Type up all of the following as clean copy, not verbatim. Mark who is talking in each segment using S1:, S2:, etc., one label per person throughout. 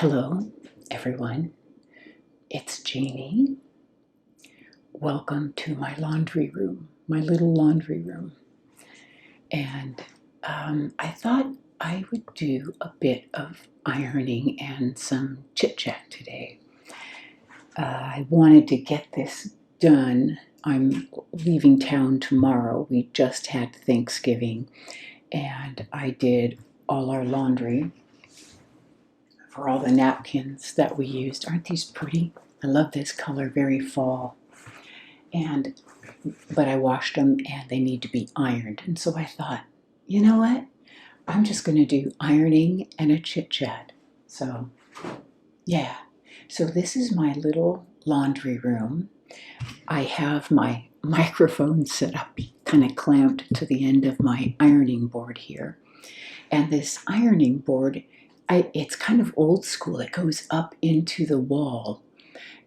S1: Hello, everyone. It's Jeannie. Welcome to my laundry room, my little laundry room. And I thought I would do a bit of ironing and some chit-chat today. I wanted to get this done. I'm leaving town tomorrow. We just had Thanksgiving, and I did all our laundry for all the napkins that we used. Aren't these pretty? I love this color, very fall. But I washed them and they need to be ironed. And so I thought, you know what? I'm just going to do ironing and a chit chat. So, yeah. So this is my little laundry room. I have my microphone set up, kind of clamped to the end of my ironing board here. And this ironing board, it's kind of old school. It goes up into the wall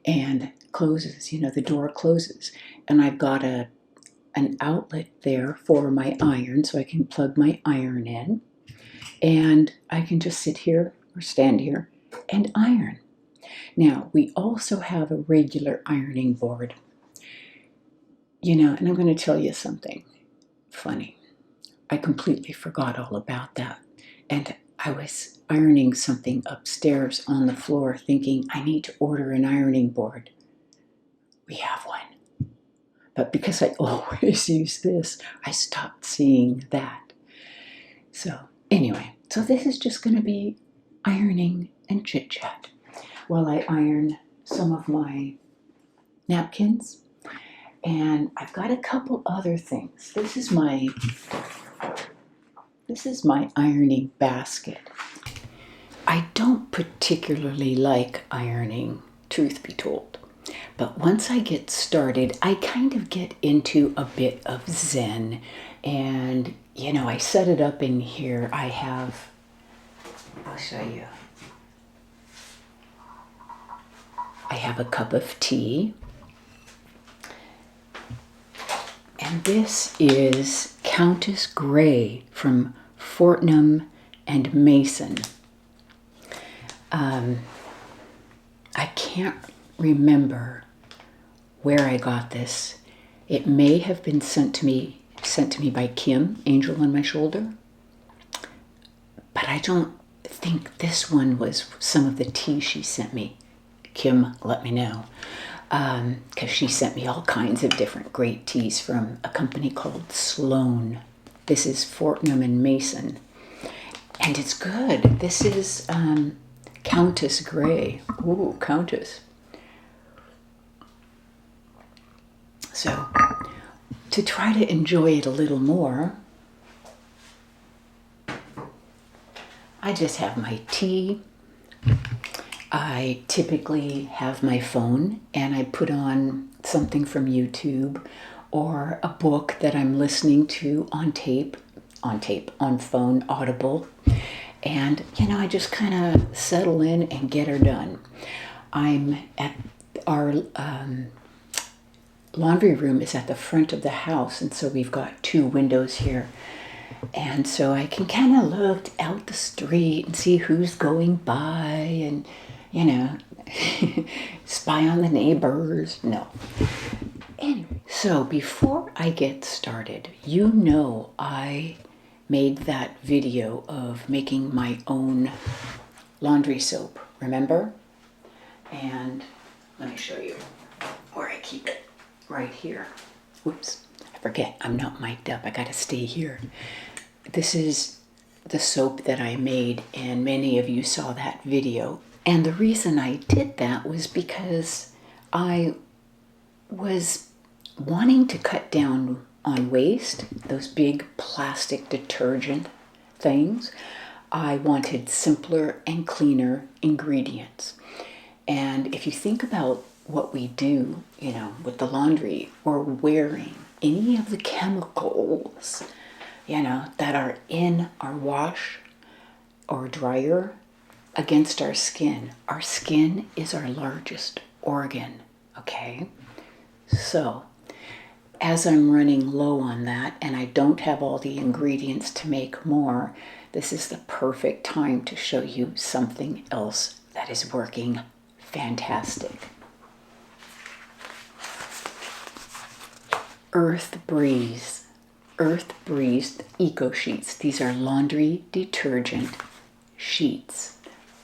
S1: and closes, the door closes. And I've got an outlet there for my iron, so I can plug my iron in. And I can just sit here or stand here and iron. Now, we also have a regular ironing board. And I'm going to tell you something funny. I completely forgot all about that. And I was ironing something upstairs on the floor thinking I need to order an ironing board. We have one. But because I always use this, I stopped seeing that. So anyway, so this is just going to be ironing and chit-chat while I iron some of my napkins. And I've got a couple other things. This is my ironing basket. I don't particularly like ironing, truth be told. But once I get started, I kind of get into a bit of zen. And, I set it up in here. I'll show you. I have a cup of tea. And this is Countess Grey from Fortnum and Mason. I can't remember where I got this. It may have been sent to me by Kim, Angel on My Shoulder. But I don't think this one was some of the tea she sent me. Kim, let me know. Because she sent me all kinds of different great teas from a company called Sloan. This is Fortnum and Mason. And it's good. This is Countess Grey. Ooh, Countess. So, to try to enjoy it a little more, I just have my tea. I typically have my phone and I put on something from YouTube or a book that I'm listening to on phone, Audible. And, I just kind of settle in and get her done. I'm at our laundry room is at the front of the house, and so we've got two windows here. And so I can kind of look out the street and see who's going by and, spy on the neighbors. No. Anyway, so before I get started, I made that video of making my own laundry soap, remember? And let me show you where I keep it, right here. Whoops, I forget, I'm not mic'd up, I gotta stay here. This is the soap that I made, and many of you saw that video. And the reason I did that was because I was wanting to cut down on waste, those big plastic detergent things. I wanted simpler and cleaner ingredients. And if you think about what we do, with the laundry, or wearing any of the chemicals, that are in our wash or dryer against our skin. Our skin is our largest organ, okay? So, as I'm running low on that and I don't have all the ingredients to make more, this is the perfect time to show you something else that is working fantastic. Earth Breeze Eco Sheets. These are laundry detergent sheets.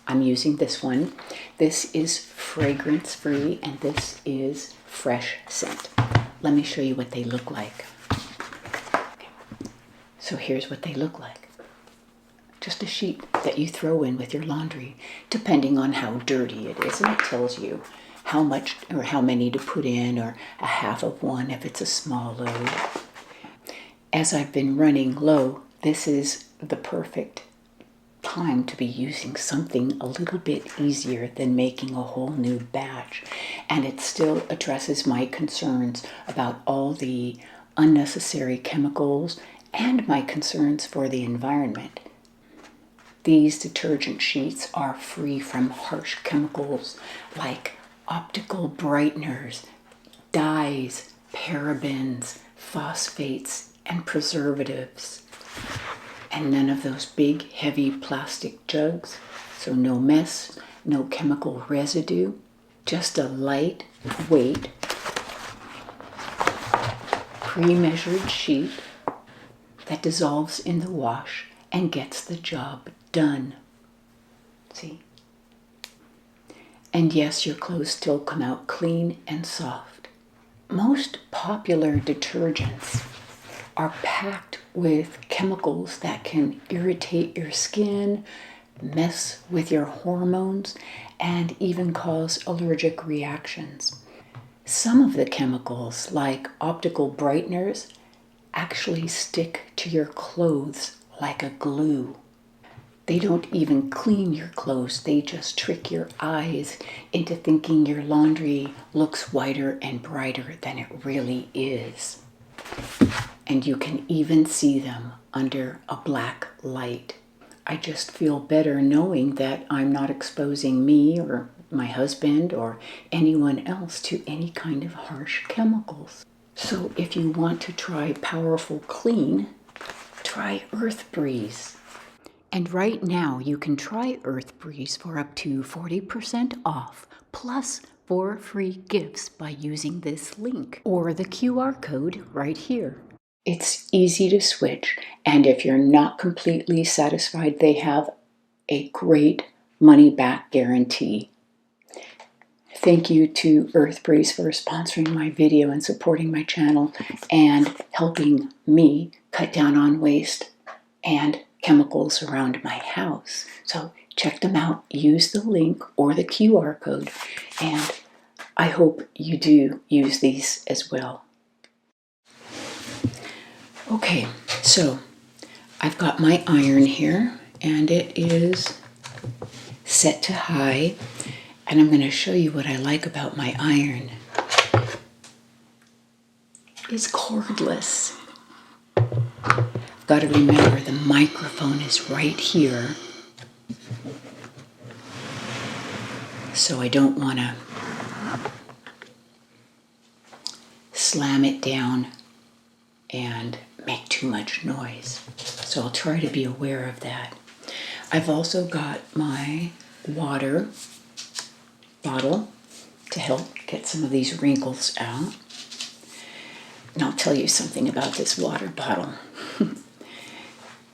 S1: I'm using this one. This is fragrance free and this is fresh scent. Let me show you what they look like. So here's what they look like. Just a sheet that you throw in with your laundry, depending on how dirty it is, and it tells you how much or how many to put in, or a half of one if it's a small load. As I've been running low, this is the perfect time to be using something a little bit easier than making a whole new batch. And it still addresses my concerns about all the unnecessary chemicals and my concerns for the environment. These detergent sheets are free from harsh chemicals like optical brighteners, dyes, parabens, phosphates, and preservatives. And none of those big, heavy plastic jugs. So no mess, no chemical residue, just a lightweight, pre-measured sheet that dissolves in the wash and gets the job done. See? And yes, your clothes still come out clean and soft. Most popular detergents are packed with chemicals that can irritate your skin, mess with your hormones, and even cause allergic reactions. Some of the chemicals, like optical brighteners, actually stick to your clothes like a glue. They don't even clean your clothes, they just trick your eyes into thinking your laundry looks whiter and brighter than it really is. And you can even see them under a black light. I just feel better knowing that I'm not exposing me or my husband or anyone else to any kind of harsh chemicals. So if you want to try powerful clean, try Earth Breeze. And right now you can try Earth Breeze for up to 40% off, plus 4 free gifts by using this link or the QR code right here. It's easy to switch, and if you're not completely satisfied, they have a great money-back guarantee. Thank you to Earth Breeze for sponsoring my video and supporting my channel and helping me cut down on waste and chemicals around my house. So check them out, use the link or the QR code, and I hope you do use these as well. Okay, so I've got my iron here and it is set to high, and I'm going to show you what I like about my iron. It's cordless. I've got to remember the microphone is right here, so I don't want to slam it down and make too much noise. So I'll try to be aware of that. I've also got my water bottle to help get some of these wrinkles out. And I'll tell you something about this water bottle.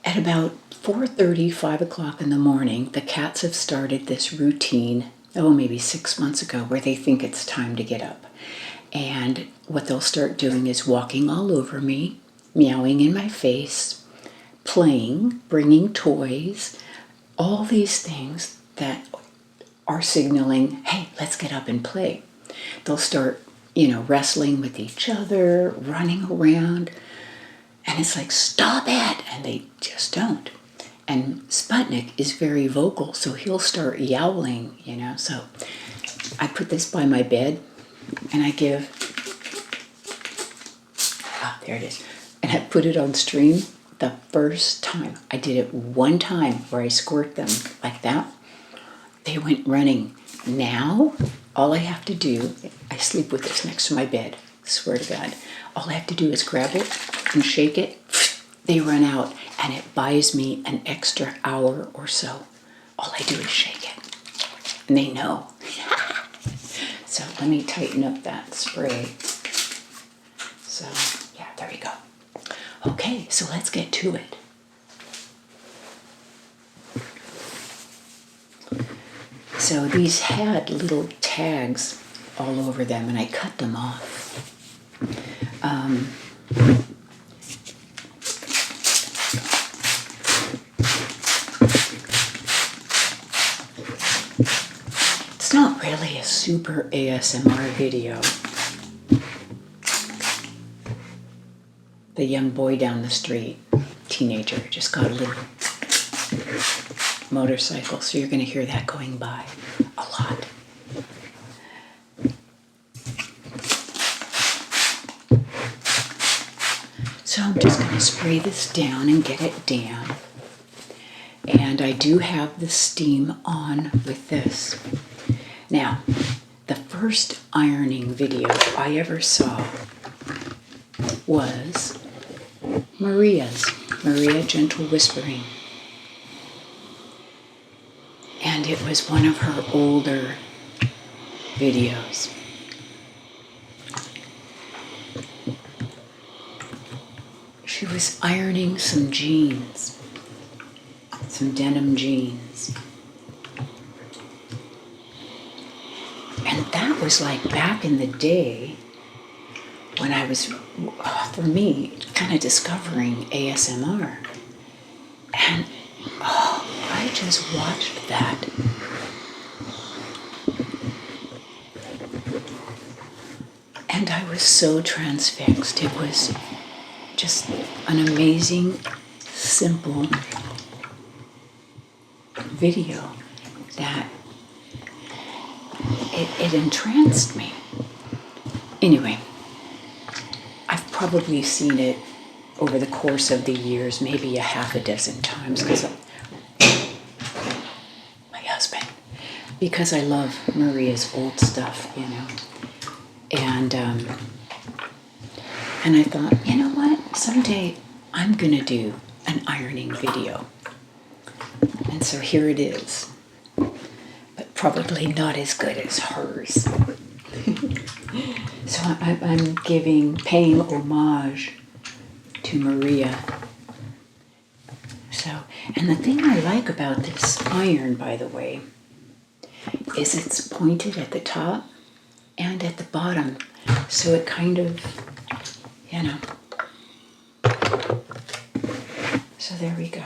S1: At about 4:30, 5 o'clock in the morning, the cats have started this routine, maybe 6 months ago, where they think it's time to get up. And what they'll start doing is walking all over me, meowing in my face, playing, bringing toys, all these things that are signaling, hey, let's get up and play. They'll start, wrestling with each other, running around, and it's like, stop it, and they just don't. And Sputnik is very vocal, so he'll start yowling, So I put this by my bed, and I give, there it is, and I put it on stream. The first time, I did it one time where I squirt them like that, they went running. Now, all I have to do, I sleep with this next to my bed, swear to God. All I have to do is grab it and shake it, they run out, and it buys me an extra hour or so. All I do is shake it. and they know. So let me tighten up that spray. So yeah, there we go. Okay, so let's get to it. So these had little tags all over them, and I cut them off. It's not really a super ASMR video. The young boy down the street, teenager, just got a little motorcycle, so you're going to hear that going by a lot. So I'm just going to spray this down and get it damp. And I do have the steam on with this. Now, the first ironing video I ever saw was Maria Gentle Whispering. And it was one of her older videos. She was ironing some jeans, some denim jeans. And that was like back in the day when I was, for me, kind of discovering ASMR. And I just watched that. And I was so transfixed. It was just an amazing, simple video that it entranced me. Anyway, I've probably seen it over the course of the years, maybe a half a dozen times, because my husband, because I love Maria's old stuff, you know. And I thought, you know what? Someday I'm going to do an ironing video. And so here it is. But probably not as good as hers. So I'm paying homage to Maria. So, and the thing I like about this iron, by the way, is it's pointed at the top and at the bottom. So it kind of, you know. So there we go.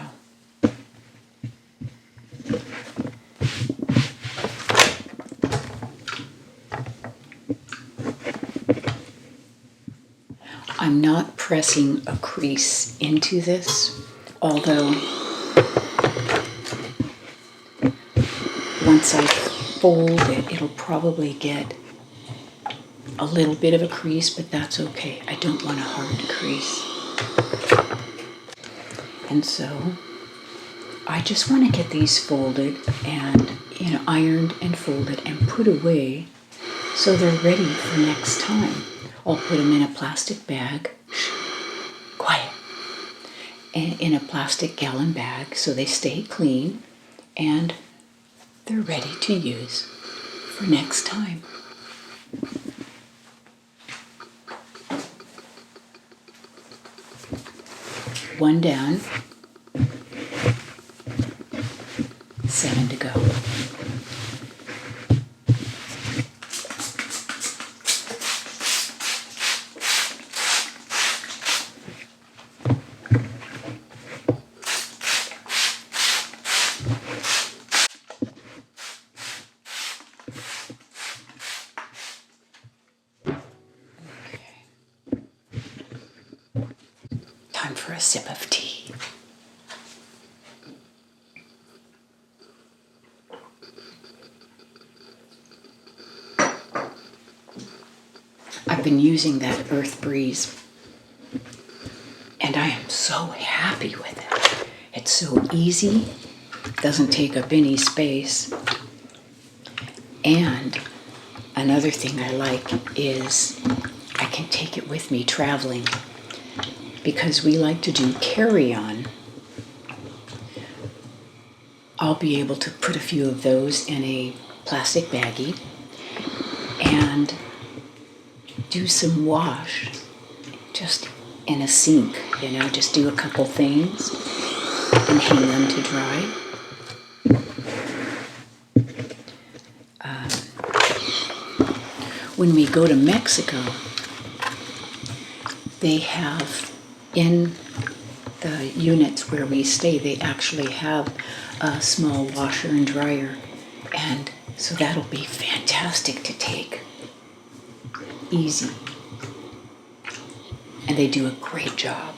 S1: I'm not pressing a crease into this, although once I fold it, it'll probably get a little bit of a crease, but that's okay. I don't want a hard crease. And so I just want to get these folded and, you know, ironed and folded and put away so they're ready for next time. I'll put them in a plastic bag, quiet, and in a plastic gallon bag so they stay clean and they're ready to use for next time. One down, 7 to go. Time for a sip of tea. I've been using that Earth Breeze, and I am so happy with it. It's so easy, doesn't take up any space, and another thing I like is I can take it with me traveling, because we like to do carry-on. I'll be able to put a few of those in a plastic baggie and do some wash just in a sink, just do a couple things and hang them to dry. When we go to Mexico, they have in the units where we stay, they actually have a small washer and dryer, and so that'll be fantastic to take. Easy. And they do a great job.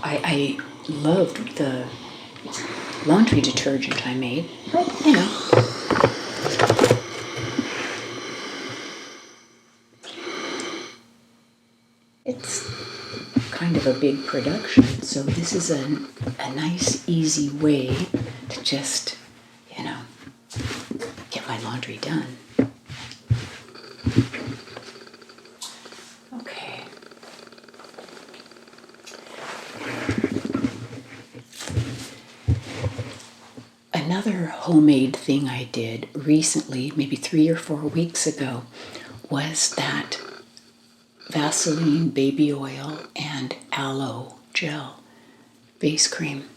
S1: I loved the laundry detergent I made, but it's kind of a big production, so this is a nice, easy way to just, get my laundry done. Okay. Another homemade thing I did recently, maybe 3 or 4 weeks ago, was that Vaseline baby oil and aloe gel face cream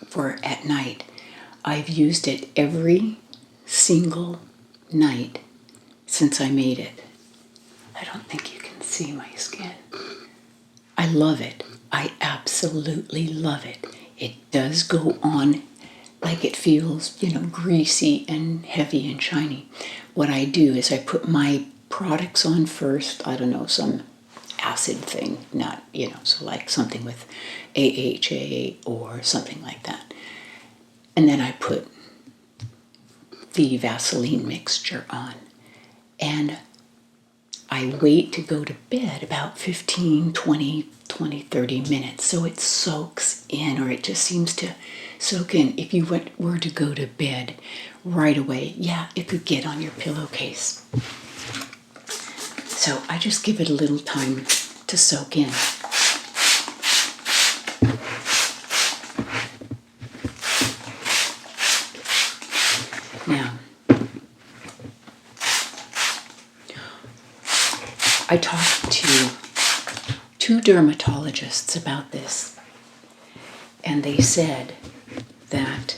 S1: for at night. I've used it every single night since I made it. I don't think you can see my skin. I love it. I absolutely love it. It does go on like it feels, greasy and heavy and shiny. What I do is I put my products on first. I don't know, some acid thing, not, so like something with AHA or something like that. And then I put the Vaseline mixture on. And I wait to go to bed about 15, 20, 30 minutes so it soaks in, or it just seems to soak in. If you were to go to bed right away, it could get on your pillowcase. So I just give it a little time to soak in. Now, I talked to 2 dermatologists about this, and they said that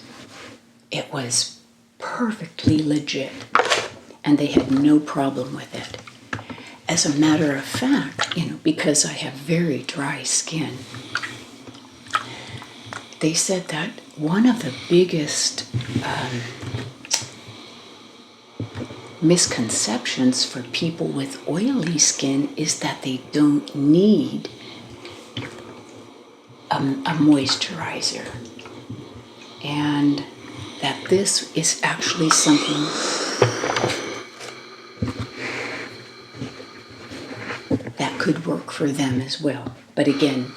S1: it was perfectly legit and they had no problem with it. As a matter of fact, because I have very dry skin, they said that one of the biggest misconceptions for people with oily skin is that they don't need a moisturizer, and that this is actually something that could work for them as well. But again,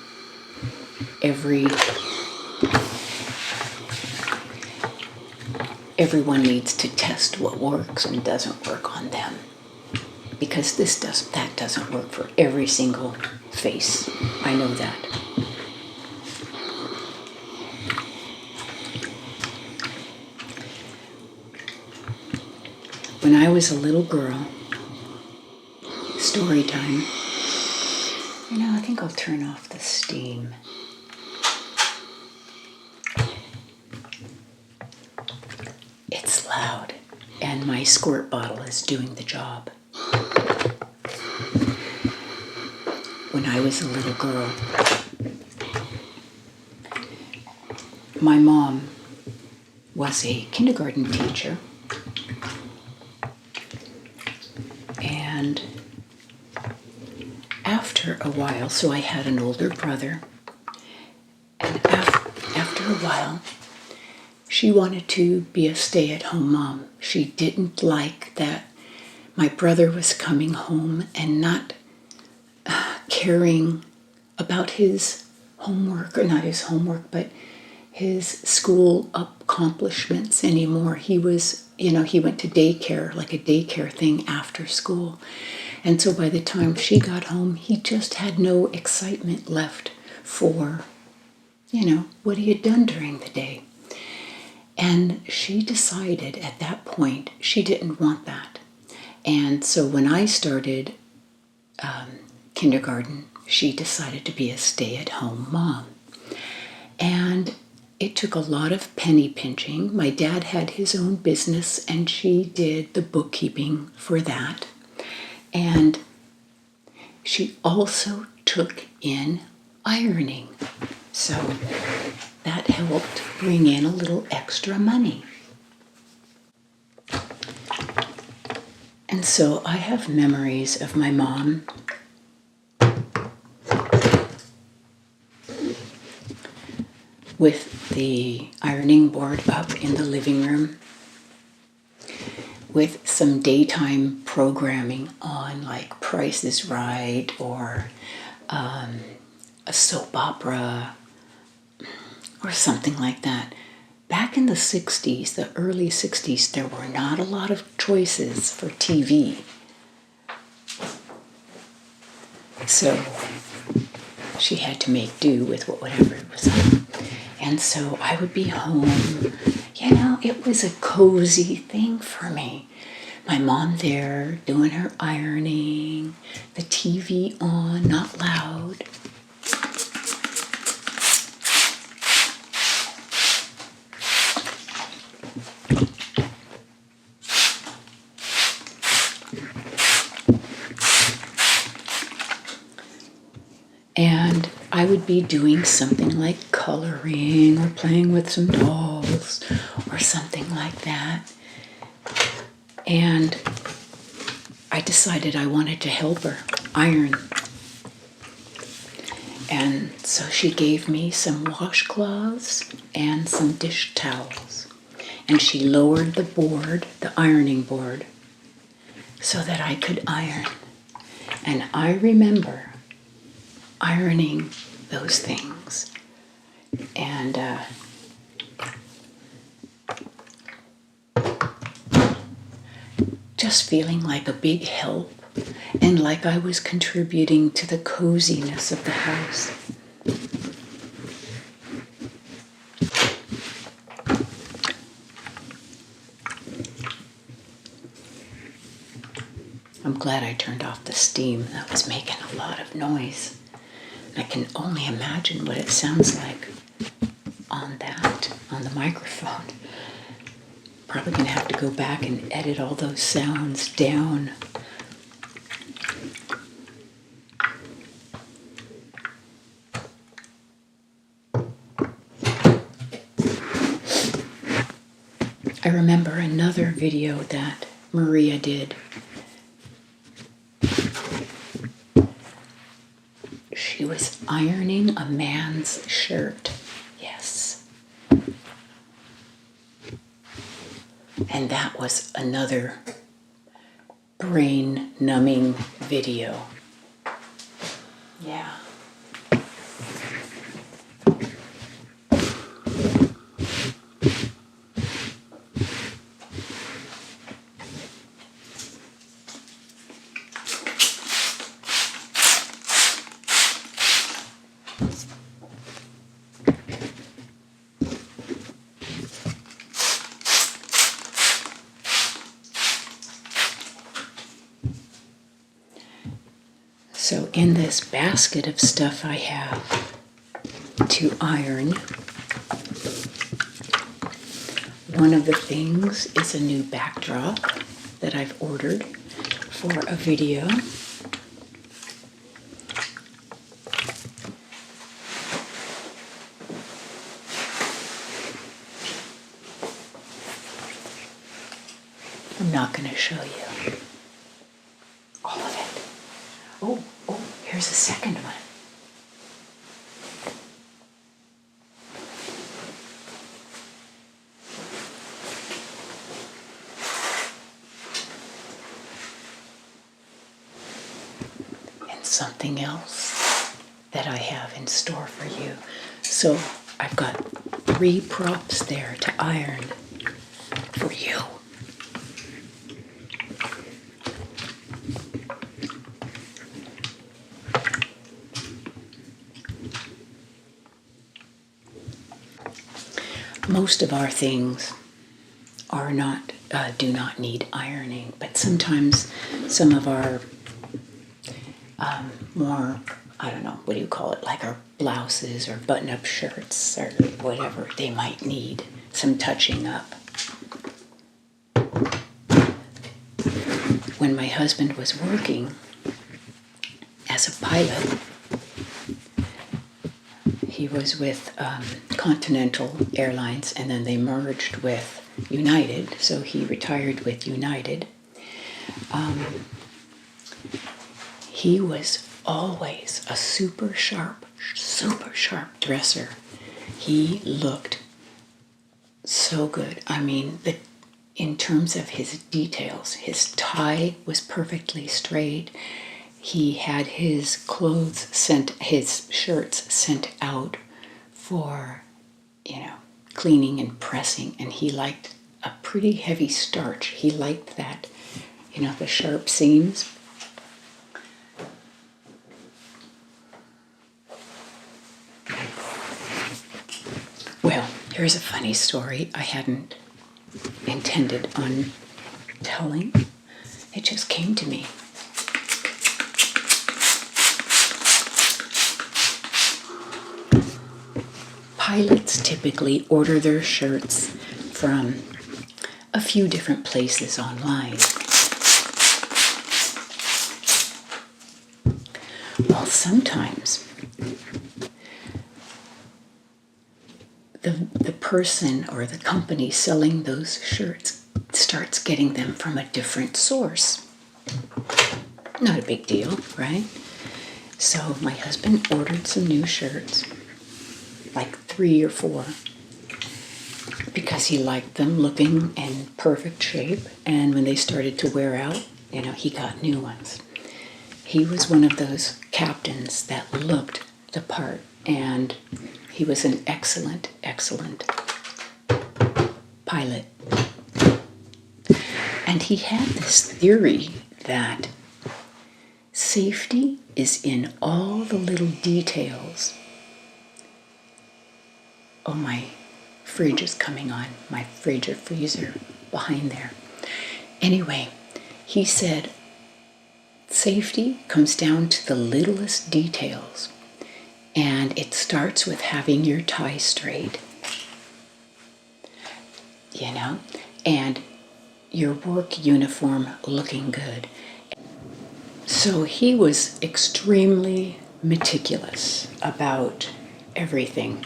S1: everyone needs to test what works and doesn't work on them, because that doesn't work for every single face. I know that. When I was a little girl, story time. I think I'll turn off the steam. It's loud, and my squirt bottle is doing the job. When I was a little girl, my mom was a kindergarten teacher, and after a while, so I had an older brother, and after a while, she wanted to be a stay-at-home mom. She didn't like that my brother was coming home and not caring about his homework, or not his homework, but his school accomplishments anymore. He was, he went to daycare, like a daycare thing after school. And so by the time she got home, he just had no excitement left for, what he had done during the day. And she decided at that point she didn't want that. And so when I started kindergarten, she decided to be a stay-at-home mom. And it took a lot of penny pinching. My dad had his own business and she did the bookkeeping for that. And she also took in ironing. So that helped bring in a little extra money. And so I have memories of my mom with the ironing board up in the living room, with some daytime programming on, like Price is Right or a soap opera or something like that. Back in the 60s, the early 60s, there were not a lot of choices for TV. So she had to make do with whatever it was on. And so I would be home. You know, it was a cozy thing for me. My mom there doing her ironing, the TV on, not loud. And I would be doing something like coloring or playing with some dolls or something like that. And I decided I wanted to help her iron. And so she gave me some washcloths and some dish towels. And she lowered the board, the ironing board, so that I could iron. And I remember ironing those things. And just feeling like a big help and like I was contributing to the coziness of the house. I'm glad I turned off the steam. That was making a lot of noise. I can only imagine what it sounds like on the microphone. Probably gonna have to go back and edit all those sounds down. I remember another video that Maria did. She was ironing a man's shirt. Yes. And that was another brain-numbing video. Yeah. So in this basket of stuff I have to iron, one of the things is a new backdrop that I've ordered for a video. I'm not going to show you all of it. Oh, here's a second one. And something else that I have in store for you. So I've got 3 props there to iron for you. most of our things are not, do not need ironing, but sometimes some of our more, I don't know, what do you call it, like our blouses or button-up shirts or whatever, they might need some touching up. When my husband was working as a pilot, he was with Continental Airlines, and then they merged with United, so he retired with United. He was always a super sharp dresser. He looked so good. I mean, in terms of his details, his tie was perfectly straight. He had his clothes his shirts sent out for, cleaning and pressing, and he liked a pretty heavy starch. He liked that, the sharp seams. Well, here's a funny story I hadn't intended on telling. It just came to me. Pilots typically order their shirts from a few different places online. Well, sometimes the person or the company selling those shirts starts getting them from a different source. Not a big deal, right? So my husband ordered some new shirts, like 3 or 4, because he liked them looking in perfect shape, and when they started to wear out, he got new ones. He was one of those captains that looked the part, and he was an excellent pilot. And he had this theory that safety is in all the little details. Oh, my fridge is coming on, my fridge or freezer behind there. Anyway, he said safety comes down to the littlest details, and it starts with having your tie straight, and your work uniform looking good. So he was extremely meticulous about everything.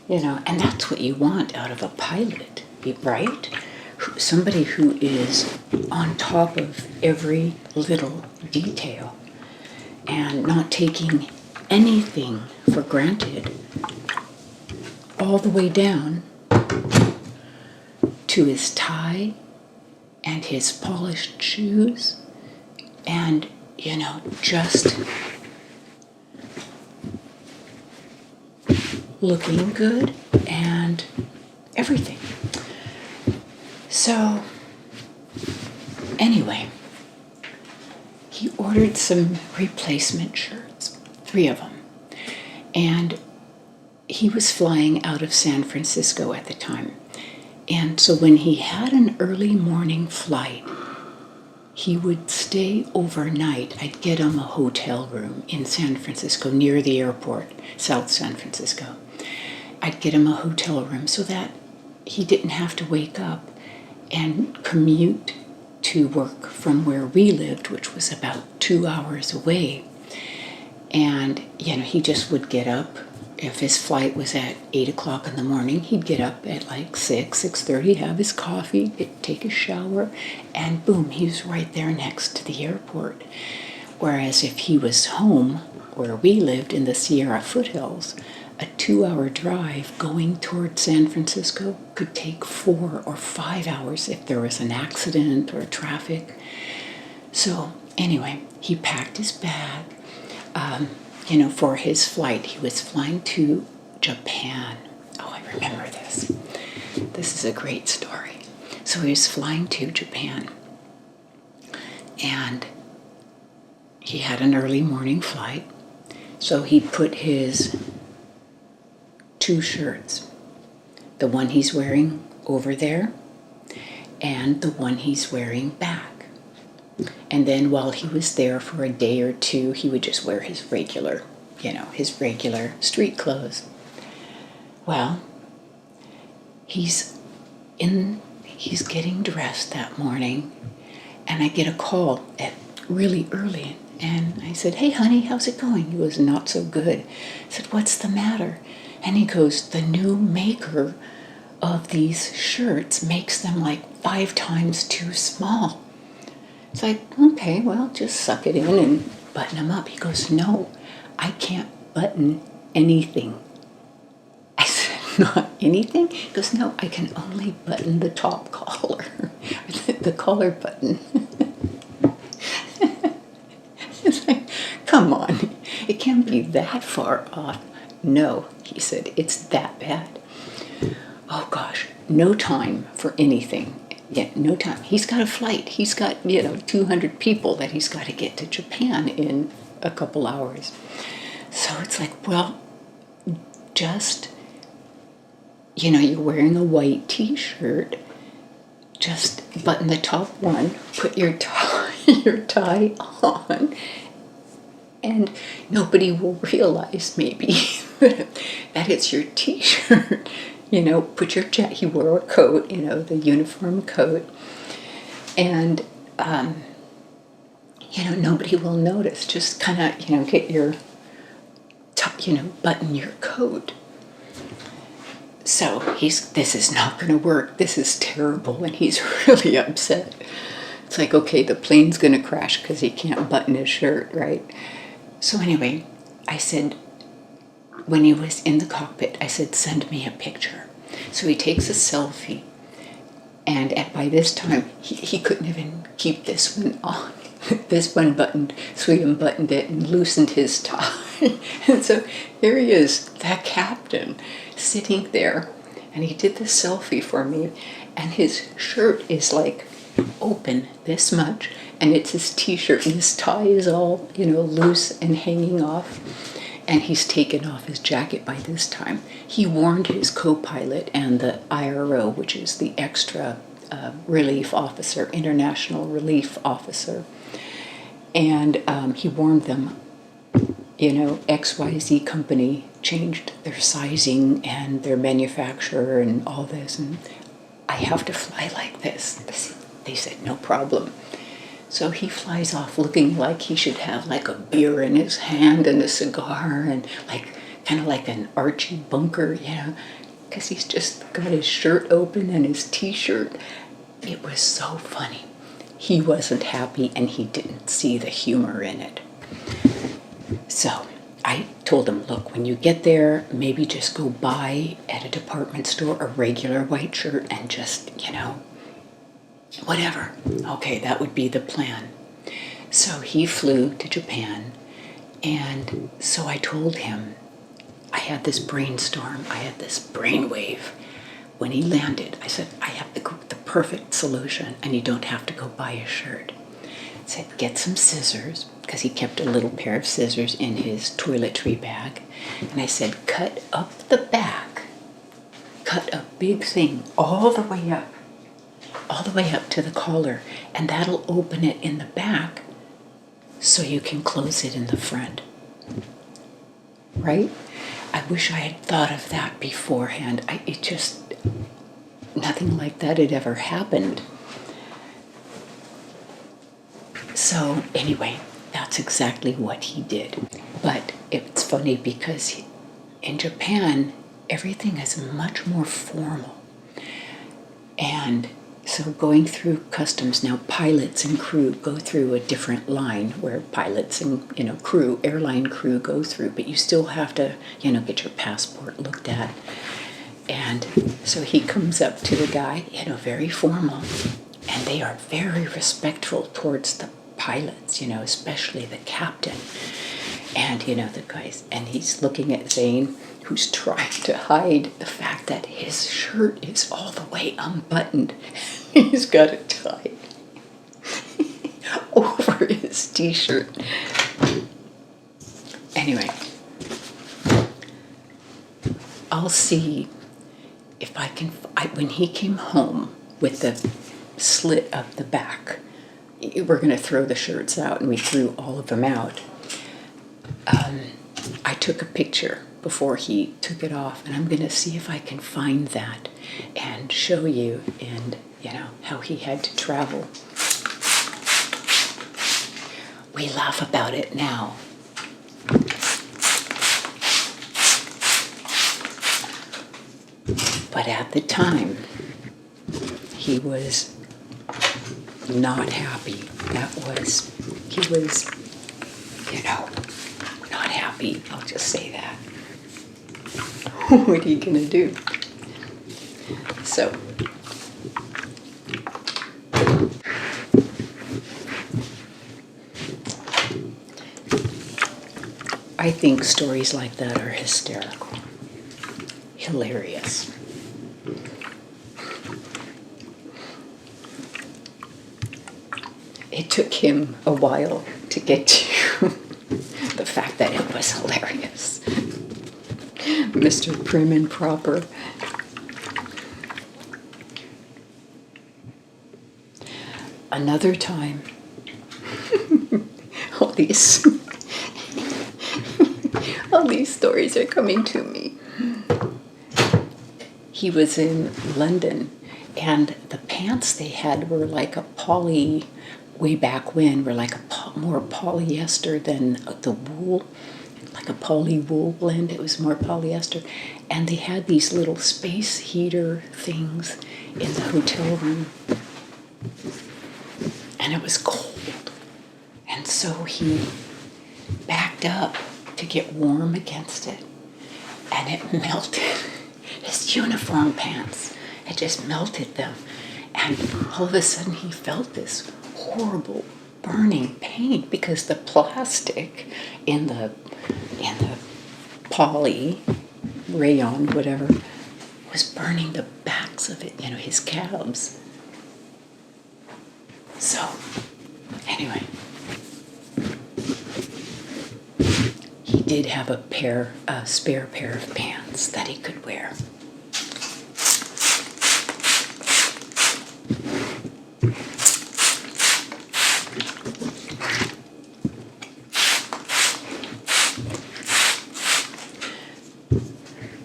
S1: And that's what you want out of a pilot, right? Somebody who is on top of every little detail and not taking anything for granted, all the way down to his tie and his polished shoes and, just looking good and everything. So, anyway, he ordered some replacement shirts, 3 of them, and he was flying out of San Francisco at the time. And so when he had an early morning flight, he would stay overnight. I'd get him a hotel room in San Francisco near the airport, South San Francisco. I'd get him a hotel room so that he didn't have to wake up and commute to work from where we lived, which was about 2 hours away. And, he just would get up. If his flight was at 8 o'clock in the morning, he'd get up at like 6:30, have his coffee, take a shower, and boom, he was right there next to the airport. Whereas if he was home, where we lived in the Sierra foothills, a 2-hour drive going toward San Francisco could take 4 or 5 hours if there was an accident or traffic. So anyway, he packed his bag. For his flight, he was flying to Japan. Oh, I remember this. This is a great story. So he was flying to Japan, and he had an early morning flight. So he put his 2 shirts the one he's wearing over there and the one he's wearing back. And then while he was there for a day or two, he would just wear his regular, his regular street clothes. Well, he's getting dressed that morning, and I get a call at really early, and I said, "Hey honey, how's it going?" He goes, "Not so good." I said, "What's the matter?" And he goes, "The new maker of these shirts makes them like 5 times too small." It's like, okay, well, just suck it in and button them up. He goes, "No, I can't button anything." I said, "Not anything?" He goes, "No, I can only button the top collar, the collar button." It's like, come on, it can't be that far off. "No," he said, "it's that bad." Oh gosh, no time for anything. Yeah, no time. He's got a flight. He's got, 200 people that he's got to get to Japan in a couple hours. So it's like, well, just, you're wearing a white t-shirt, just button the top one, put your tie on, and nobody will realize maybe that it's your t-shirt. Put your jacket. He wore a coat, the uniform coat, and nobody will notice. Just kind of, get your, button your coat. So this is not going to work. This is terrible, and he's really upset. It's like, okay, the plane's going to crash because he can't button his shirt, right? So anyway, I said, when he was in the cockpit, I said, "Send me a picture." So he takes a selfie, and by this time, he couldn't even keep this one on. This one buttoned, so he unbuttoned it and loosened his tie. And so here he is, that captain, sitting there, and he did the selfie for me, and his shirt is like open this much, and it's his t-shirt, and his tie is all, loose and hanging off. And he's taken off his jacket by this time. He warned his co-pilot and the IRO, which is the extra relief officer, international relief officer. And he warned them, XYZ company changed their sizing and their manufacturer and all this. And I have to fly like this. They said, "No problem." So he flies off looking like he should have like a beer in his hand and a cigar and kind of like an Archie Bunker, because he's just got his shirt open and his t-shirt. It was so funny. He wasn't happy and he didn't see the humor in it. So I told him, "Look, when you get there, maybe just go buy at a department store a regular white shirt and just, whatever." Okay, that would be the plan. So he flew to Japan, and so I told him, I had this brainstorm, I had this brainwave. When he landed, I said, "I have the perfect solution, and you don't have to go buy a shirt." I said, "Get some scissors," because he kept a little pair of scissors in his toiletry bag. And I said, "Cut up the back, cut a big thing all the way up to the collar, and that'll open it in the back so you can close it in the front." Right? I wish I had thought of that beforehand. Nothing like that had ever happened. So anyway, that's exactly what he did. But it's funny because in Japan, everything is much more formal. And so going through customs now, pilots and crew go through a different line where pilots and crew, airline crew go through, but you still have to get your passport looked at. And so he comes up to the guy, very formal, and they are very respectful towards the pilots, especially the captain. And the guys, and he's looking at Zane, who's trying to hide the fact that his shirt is all the way unbuttoned. He's got a tie over his t-shirt. Anyway, I'll see if I can, when he came home with the slit of the back, we're going to throw the shirts out, and we threw all of them out. I took a picture before he took it off, and I'm going to see if I can find that and show you, and how he had to travel. We laugh about it now. But at the time, he was not happy. He was, not happy. I'll just say that. What are you gonna do? So, I think stories like that are hysterical, hilarious. It took him a while to get to the fact that it was hilarious. Mr. Prim and Proper. Another time, all these stories are coming to me. He was in London, and the pants they had were like a poly, way back when, were like more polyester than the wool, like a poly wool blend. It was more polyester. And they had these little space heater things in the hotel room. And it was cold. And so he backed up to get warm against it. And it melted his uniform pants. It just melted them. And all of a sudden he felt this horrible burning pain because the plastic in the poly, rayon, whatever, was burning the backs of it, his calves. So, anyway, he did have a spare pair of pants that he could wear.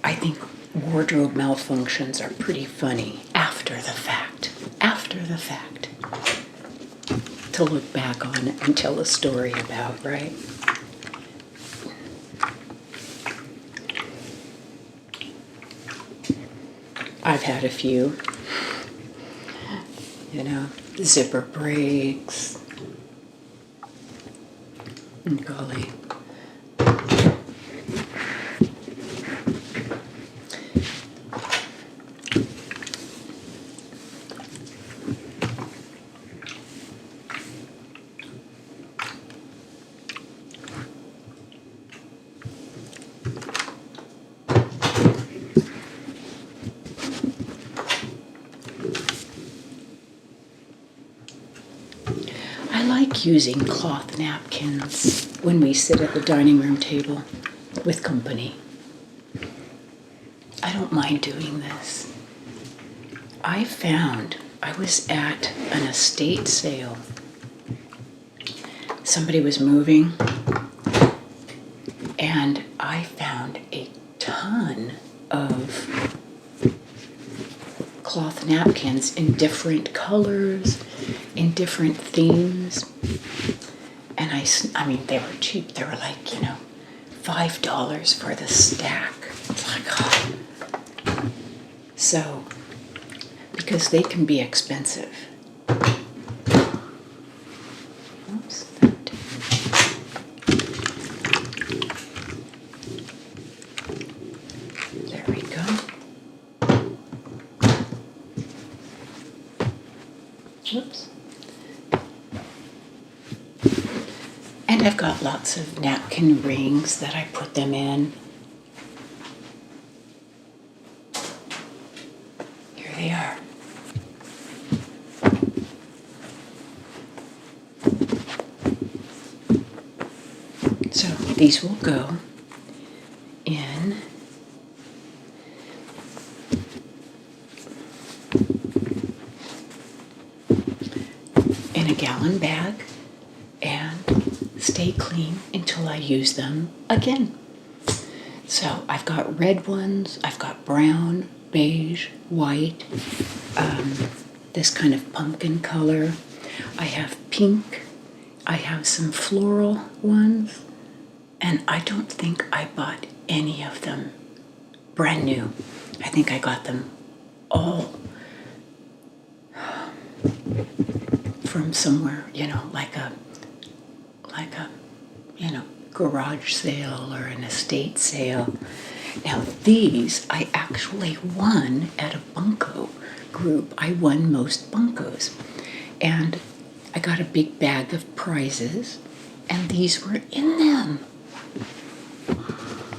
S1: I think wardrobe malfunctions are pretty funny after the fact. To look back on and tell a story about, right? I've had a few, zipper breaks, and golly. Using cloth napkins when we sit at the dining room table with company. I don't mind doing this. I was at an estate sale. Somebody was moving, and I found a ton of cloth napkins in different colors, in different themes. And I mean, they were cheap. They were like, $5 for the stack. It's like, oh. So, because they can be expensive. Oops, there we go. Oops. And I've got lots of napkin rings that I put them in. Here they are. So these will go in in a gallon bag and stay clean until I use them again. So I've got red ones, I've got brown, beige, white, this kind of pumpkin color. I have pink, I have some floral ones, and I don't think I bought any of them brand new. I think I got them all from somewhere, like a garage sale or an estate sale. Now these I actually won at a bunco group. I won most buncos, and I got a big bag of prizes, and these were in them.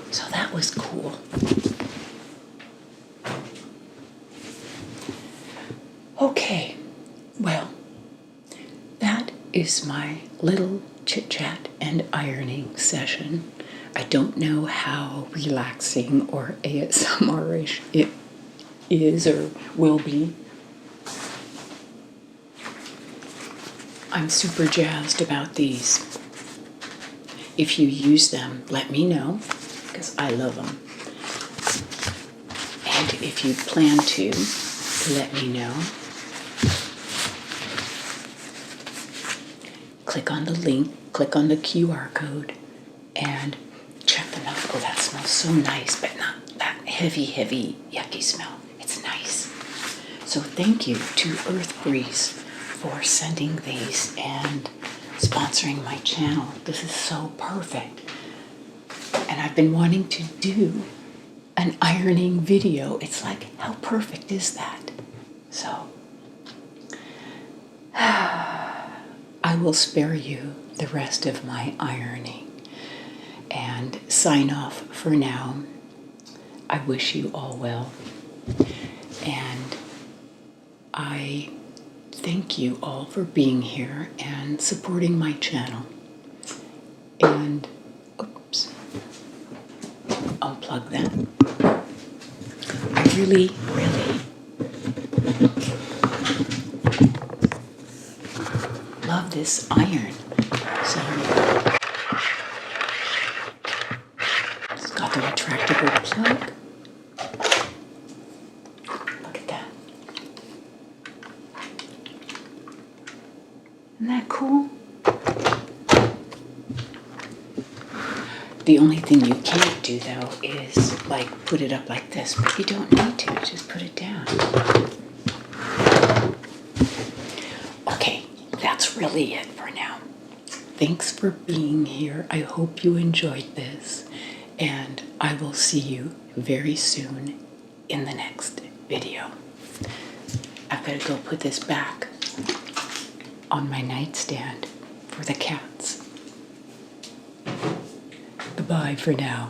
S1: So that was cool. Okay, well, that is my little chit-chat and ironing session. I don't know how relaxing or ASMR-ish it is or will be. I'm super jazzed about these. If you use them, let me know, because I love them. And if you plan to, let me know. Click on the link, click on the QR code, and check them out. Oh, that smells so nice, but not that heavy, yucky smell. It's nice. So thank you to Earth Breeze for sending these and sponsoring my channel. This is so perfect. And I've been wanting to do an ironing video. It's like, how perfect is that? So I will spare you the rest of my ironing and sign off for now. I wish you all well, and I thank you all for being here and supporting my channel. And oops, unplug that. I really love this iron. So it's got the retractable plug. Look at that. Isn't that cool? The only thing you can't do though is like put it up like this, but you don't need to, just put it down. Okay, that's really it for now. Thanks for being here. I hope you enjoyed this, and I will see you very soon in the next video. I've got to go put this back on my nightstand for the cats. Goodbye for now.